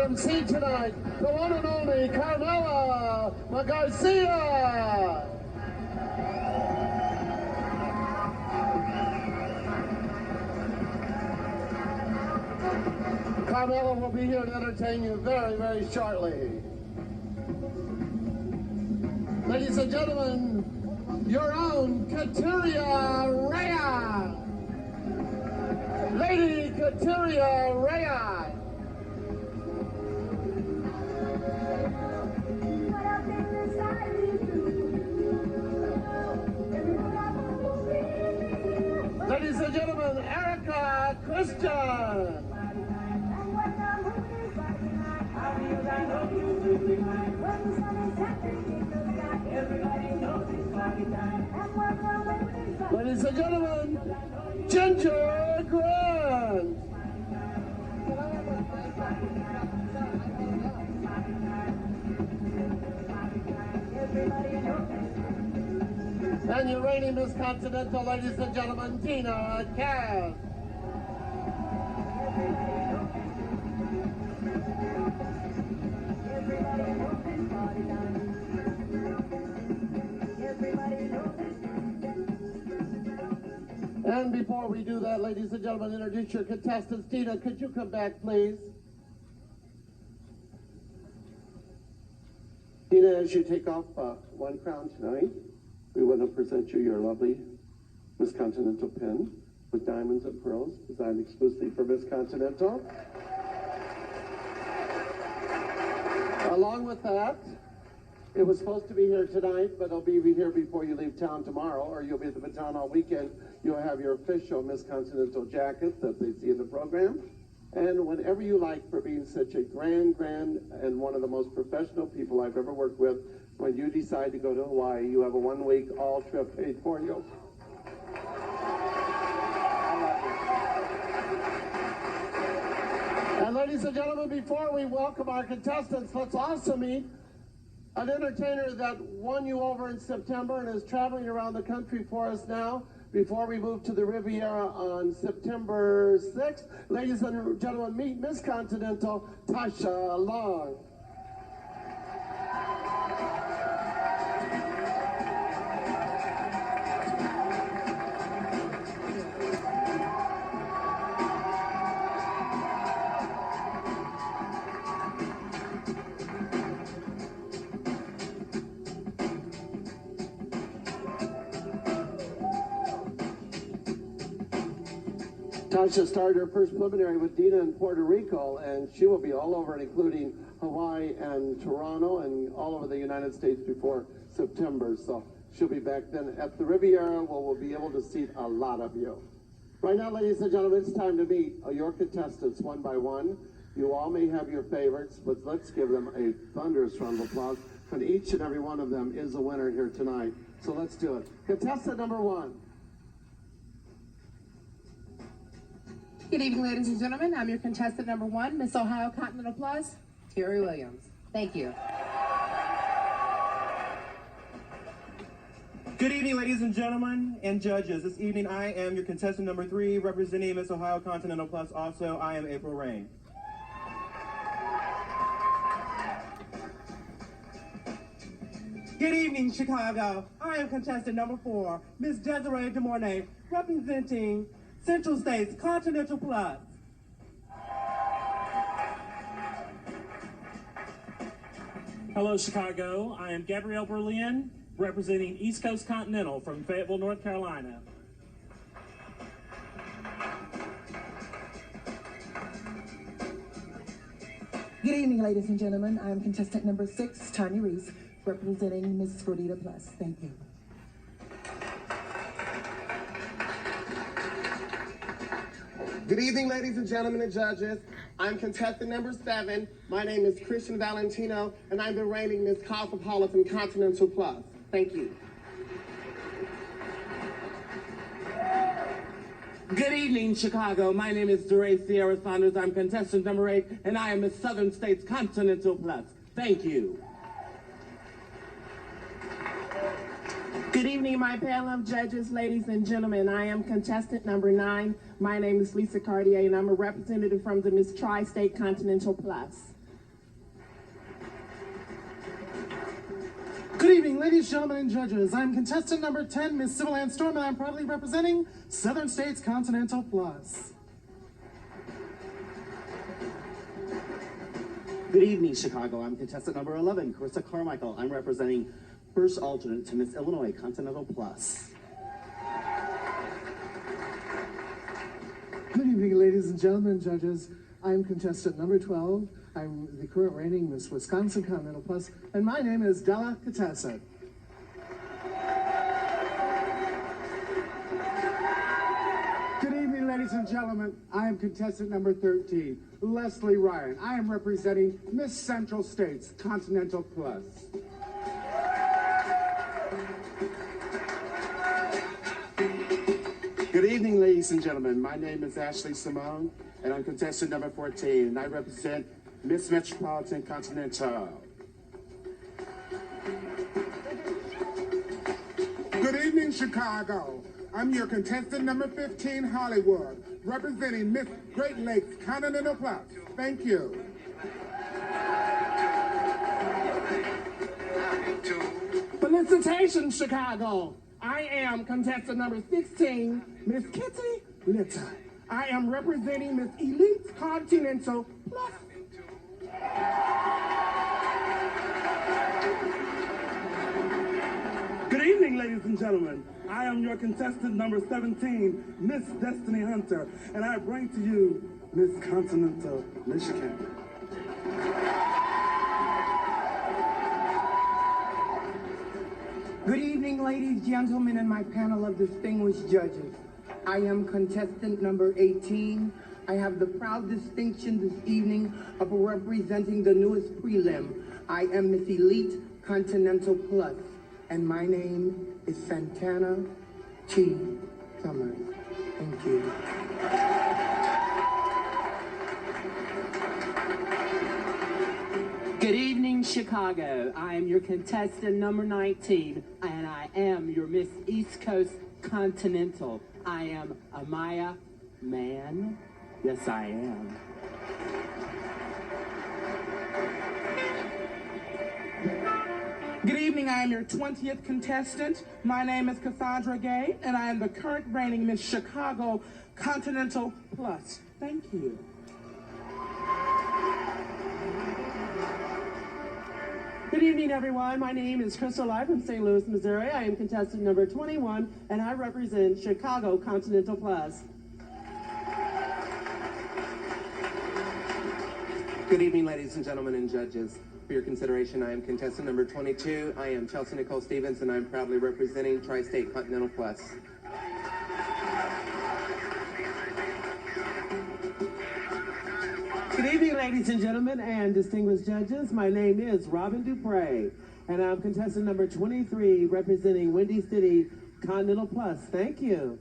MC tonight, the one and only Carmela Garcia. Carmela will be here to entertain you very, very shortly. Ladies and gentlemen, your own Kateria Reyes. Lady Kateria Reyes. Ladies and gentlemen, Erica Christian. Ladies and gentlemen, Ginger Grant. And your reigning Miss Continental, ladies and gentlemen, Tina Cass. And before we do that, ladies and gentlemen, introduce your contestants. Tina, could you come back, please? Tina, as you take off one crown tonight, we want to present you your lovely Miss Continental pin with diamonds and pearls, designed exclusively for Miss Continental. Along with that, it was supposed to be here tonight, but it'll be here before you leave town tomorrow, or you'll be at the town all weekend. You'll have your official Miss Continental jacket that they see in the program. And whenever you like, for being such a grand, and one of the most professional people I've ever worked with, when you decide to go to Hawaii, you have a 1 week all trip paid for you. And ladies and gentlemen, before we welcome our contestants, let's also meet an entertainer that won you over in September and is traveling around the country for us now before we move to the Riviera on September 6th. Ladies and gentlemen, meet Miss Continental, Tasha Long. Tasha started her first preliminary with Dina in Puerto Rico, and she will be all over, including Hawaii and Toronto and all over the United States before September. So she'll be back then at the Riviera, where we'll be able to seat a lot of you. Right now, ladies and gentlemen, it's time to meet your contestants one by one. You all may have your favorites, but let's give them a thunderous round of applause, and each and every one of them is a winner here tonight. So let's do it. Contestant number one. Good evening, ladies and gentlemen. I'm your contestant number one, Miss Ohio Continental Plus, Terry Williams. Thank you. Good evening, ladies and gentlemen and judges. This evening, I am your contestant number three, representing Miss Ohio Continental Plus. Also, I am April Rain. Good evening, Chicago. I am contestant number four, Miss Desiree DeMornay, representing Central States Continental Plus. Hello, Chicago. I am Gabrielle Berlin, representing East Coast Continental from Fayetteville, North Carolina. Good evening, ladies and gentlemen. I am contestant number six, Tanya Reese, representing Miss Florida Plus. Thank you. Good evening, ladies and gentlemen and judges. I'm contestant number 7. My name is Christian Valentino, and I'm the reigning Miss Cosmopolitan Continental Plus. Thank you. Good evening, Chicago. My name is DeRay Sierra Saunders. I'm contestant number 8, and I am Miss Southern States Continental Plus. Thank you. Good evening, my panel of judges, ladies and gentlemen. I am contestant number 9. My name is Lisa Cartier, and I'm a representative from the Miss Tri-State Continental Plus. Good evening, ladies, gentlemen, and judges. I'm contestant number 10, Miss Sybil Ann Storm, and I'm proudly representing Southern States Continental Plus. Good evening, Chicago. I'm contestant number 11, Carissa Carmichael. I'm representing first alternate to Miss Illinois Continental Plus. Good evening, ladies and gentlemen, and judges. I'm contestant number 12. I'm the current reigning Miss Wisconsin Continental Plus, and my name is Della Contessa. Good evening, ladies and gentlemen. I am contestant number 13, Leslie Ryan. I am representing Miss Central States Continental Plus. Good evening, ladies and gentlemen. My name is Ashley Simone, and I'm contestant number 14, and I represent Miss Metropolitan Continental. Good evening, Chicago. I'm your contestant number 15, Hollywood, representing Miss Great Lakes Continental Plus. Thank you. Felicitations, Chicago. I am contestant number 16, Miss Kitty Litter. I am representing Miss Elite Continental Plus. Good evening, ladies and gentlemen. I am your contestant number 17, Miss Destiny Hunter, and I bring to you Miss Continental Michigan. Good evening, ladies, gentlemen, and my panel of distinguished judges. I am contestant number 18. I have the proud distinction this evening of representing the newest prelim. I am Miss Elite Continental Plus, and my name is Santana T. Summers. Thank you. Good evening, Chicago. I am your contestant number 19, and I am your Miss East Coast Continental. I am Amaya Mann. Yes, I am. Good evening, I am your 20th contestant. My name is Cassandra Gay, and I am the current reigning Miss Chicago Continental Plus. Thank you. Good evening, everyone. My name is Crystal Lai from St. Louis, Missouri. I am contestant number 21, and I represent Chicago Continental Plus. Good evening, ladies and gentlemen and judges. For your consideration, I am contestant number 22. I am Chelsea Nicole Stevens, and I'm proudly representing Tri-State Continental Plus. Good evening, ladies and gentlemen, and distinguished judges. My name is Robin Dupre, and I'm contestant number 23, representing Windy City Continental Plus. Thank you.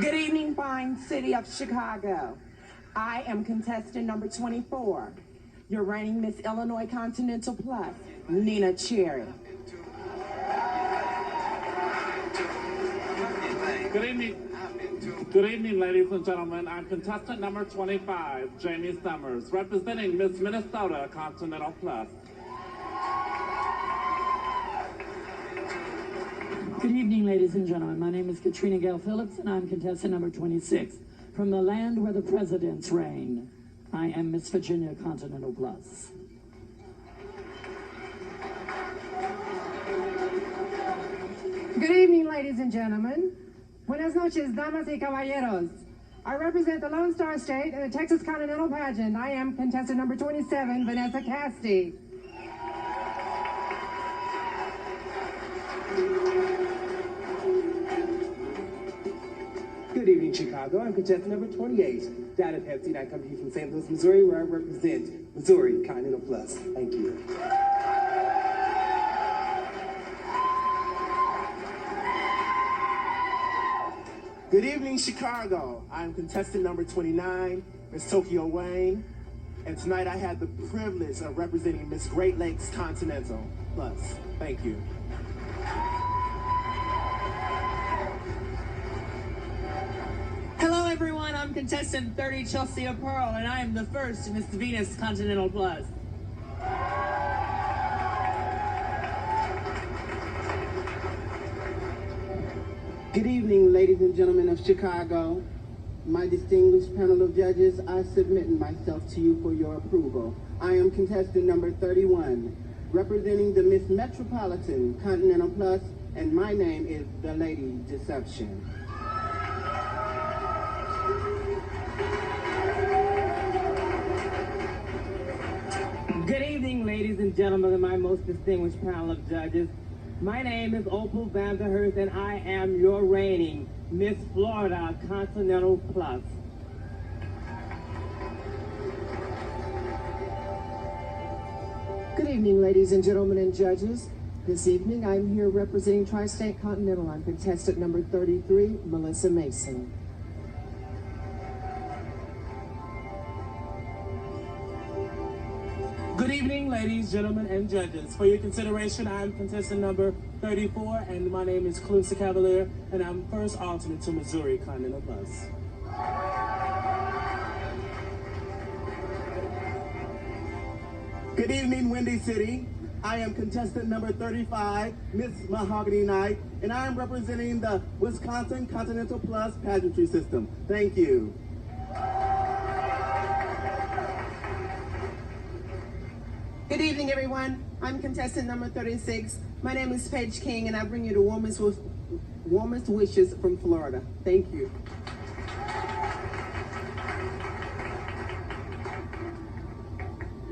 Good evening, fine city of Chicago. I am contestant number 24, your reigning Miss Illinois Continental Plus, Nina Cherry. Good evening. Good evening, ladies and gentlemen. I'm contestant number 25, Jamie Summers, representing Miss Minnesota Continental Plus. Good evening, ladies and gentlemen. My name is Katrina Gale Phillips, and I'm contestant number 26. From the land where the presidents reign, I am Miss Virginia Continental Plus. Good evening, ladies and gentlemen. Buenas noches, damas y caballeros. I represent the Lone Star State in the Texas Continental Pageant. I am contestant number 27, Vanessa Casti. Good evening, Chicago. I'm contestant number 28, Dada Pepsi, and I come to you from St. Louis, Missouri, where I represent Missouri Continental Plus. Thank you. Good evening, Chicago. I'm contestant number 29, Miss Tokyo Wayne, and tonight I had the privilege of representing Miss Great Lakes Continental Plus. Thank you. Hello, everyone. I'm contestant 30, Chelsea Pearl, and I am the first Miss Venus Continental Plus. Good evening, ladies and gentlemen of Chicago. My distinguished panel of judges, I submit myself to you for your approval. I am contestant number 31, representing the Miss Metropolitan Continental Plus, and my name is the Lady Deception. Good evening, ladies and gentlemen of my most distinguished panel of judges. My name is Opal Vanderhurst, and I am your reigning Miss Florida Continental Plus. Good evening, ladies and gentlemen and judges. This evening, I'm here representing Tri-State Continental. I'm contestant number 33, Melissa Mason. Good evening, ladies, gentlemen, and judges. For your consideration, I am contestant number 34, and my name is Clarissa Cavalier, and I'm first alternate to Missouri Continental Plus. Good evening, Windy City. I am contestant number 35, Miss Mahogany Knight, and I am representing the Wisconsin Continental Plus pageantry system. Thank you. Good evening, everyone. I'm contestant number 36. My name is Paige King, and I bring you the warmest wishes from Florida. Thank you.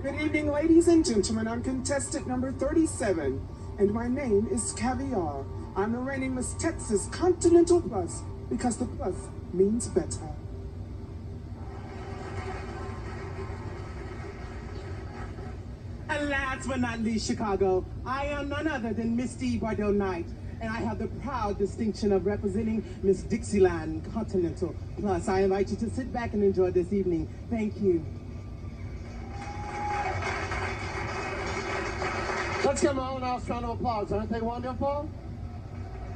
Good evening, ladies and gentlemen. I'm contestant number 37, and my name is Caviar. I'm the reigning Miss Texas Continental Plus, because the plus means better. And last but not least, Chicago, I am none other than Misty Bardell Knight, and I have the proud distinction of representing Miss Dixieland Continental Plus. I invite you to sit back and enjoy this evening. Thank you. Let's give them all an round of applause. Aren't they wonderful?